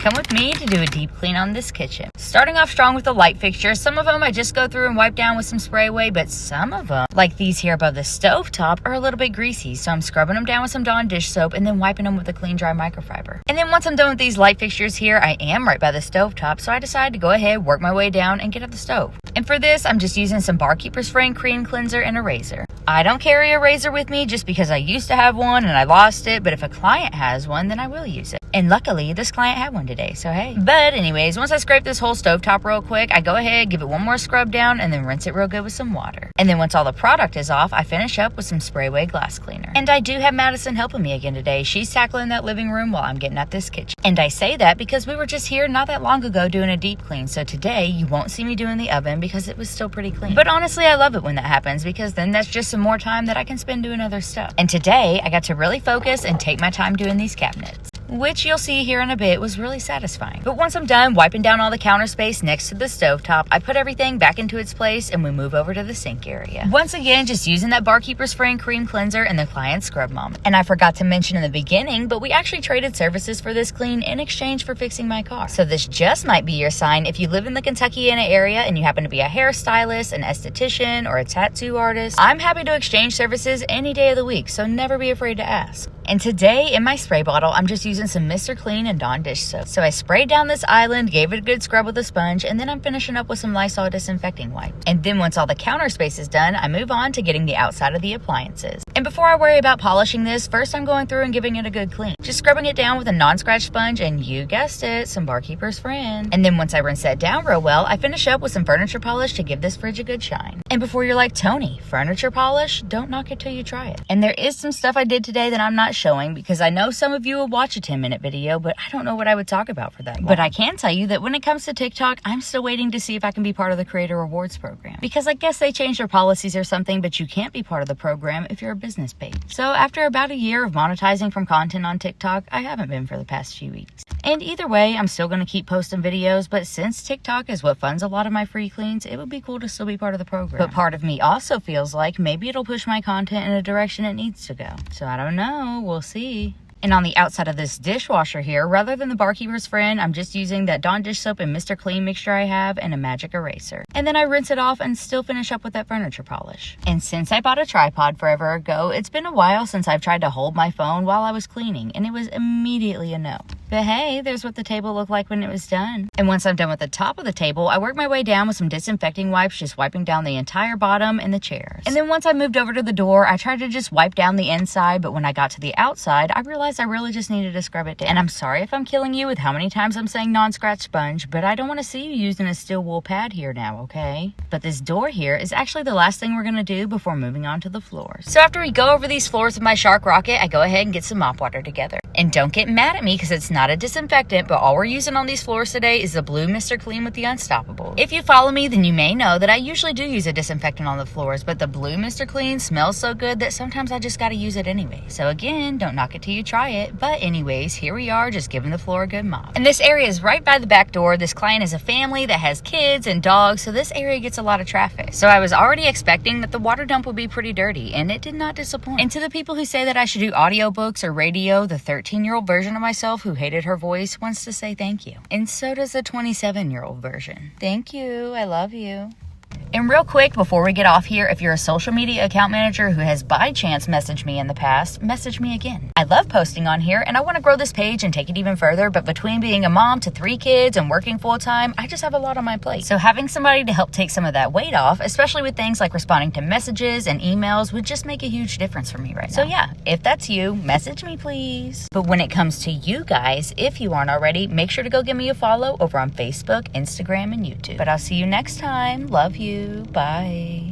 come with me to do a deep clean on this kitchen. Starting off strong with the light fixtures. Some of them I just go through and wipe down with some spray away, but some of them, like these here above the stove top, are a little bit greasy. So I'm scrubbing them down with some Dawn dish soap and then wiping them with a clean dry microfiber. And then once I'm done with these light fixtures here, I am right by the stove top, so I decided to go ahead, work my way down and get up the stove. And for this, I'm just using some Barkeeper's Friend cream cleanser and a razor. I don't carry a razor with me just because I used to have one and I lost it, but if a client has one, then I will use it. And luckily, this client had one today, so hey. But anyways, once I scrape this whole stovetop real quick, I go ahead, give it one more scrub down, and then rinse it real good with some water. And then once all the product is off, I finish up with some spray away glass cleaner. And I do have Madison helping me again today. She's tackling that living room while I'm getting at this kitchen. And I say that because we were just here not that long ago doing a deep clean, so today you won't see me doing the oven because it was still pretty clean. But honestly, I love it when that happens because then that's just some more time that I can spend doing other stuff. And today, I got to really focus and take my time doing these cabinets, which you'll see here in a bit was really satisfying. But once I'm done wiping down all the counter space next to the stovetop, I put everything back into its place and we move over to the sink area. Once again, just using that Barkeeper's Friend cream cleanser and the client scrub mom. And I forgot to mention in the beginning, but we actually traded services for this clean in exchange for fixing my car. So this just might be your sign if you live in the Kentuckiana area and you happen to be a hairstylist, an esthetician, or a tattoo artist. I'm happy to exchange services any day of the week, so never be afraid to ask. And today, in my spray bottle, I'm just using some Mr. Clean and Dawn dish soap. So I sprayed down this island, gave it a good scrub with a sponge, and then I'm finishing up with some Lysol disinfecting wipe. And then once all the counter space is done, I move on to getting the outside of the appliances. And before I worry about polishing this, first I'm going through and giving it a good clean. Just scrubbing it down with a non-scratch sponge and you guessed it, some Barkeeper's Friend. And then once I rinse that down real well, I finish up with some furniture polish to give this fridge a good shine. And before you're like, Tony, furniture polish? Don't knock it till you try it. And there is some stuff I did today that I'm not showing because I know some of you will watch a 10-minute video, but I don't know what I would talk about for that long. But I can tell you that when it comes to TikTok, I'm still waiting to see if I can be part of the Creator Rewards program. Because I guess they changed their policies or something, but you can't be part of the program if you're a business page. So after about a year of monetizing from content on TikTok, I haven't been for the past few weeks. And either way, I'm still going to keep posting videos, but since TikTok is what funds a lot of my free cleans, it would be cool to still be part of the program. But part of me also feels like maybe it'll push my content in a direction it needs to go. So I don't know, we'll see. And on the outside of this dishwasher here, rather than the Barkeeper's Friend, I'm just using that Dawn dish soap and Mr. Clean mixture I have and a magic eraser. And then I rinse it off and still finish up with that furniture polish. And since I bought a tripod forever ago, it's been a while since I've tried to hold my phone while I was cleaning, and it was immediately a no. But hey, there's what the table looked like when it was done. And once I'm done with the top of the table, I work my way down with some disinfecting wipes, just wiping down the entire bottom and the chairs. And then once I moved over to the door, I tried to just wipe down the inside, but when I got to the outside, I realized I really just needed to scrub it down. And I'm sorry if I'm killing you with how many times I'm saying non-scratch sponge, but I don't want to see you using a steel wool pad here now, okay? But this door here is actually the last thing we're going to do before moving on to the floors. So after we go over these floors with my Shark Rocket, I go ahead and get some mop water together. And don't get mad at me because it's not a disinfectant, but all we're using on these floors today is the blue Mr. Clean with the Unstoppable. If you follow me, then you may know that I usually do use a disinfectant on the floors, but the blue Mr. Clean smells so good that sometimes I just gotta use it anyway. So again, don't knock it till you try it. But anyways, here we are just giving the floor a good mop. And this area is right by the back door. This client is a family that has kids and dogs, so this area gets a lot of traffic. So I was already expecting that the water dump would be pretty dirty, and it did not disappoint. And to the people who say that I should do audiobooks or radio, the 13-year-old version of myself who hated her voice wants to say thank you. And so does the 27-year-old version. Thank you. I love you. And real quick, before we get off here, if you're a social media account manager who has by chance messaged me in the past, message me again. I love posting on here and I want to grow this page and take it even further, but between being a mom to 3 kids and working full time, I just have a lot on my plate. So having somebody to help take some of that weight off, especially with things like responding to messages and emails, would just make a huge difference for me right now. So yeah, if that's you, message me please. But when it comes to you guys, if you aren't already, make sure to go give me a follow over on Facebook, Instagram, and YouTube. But I'll see you next time. Love you. Bye.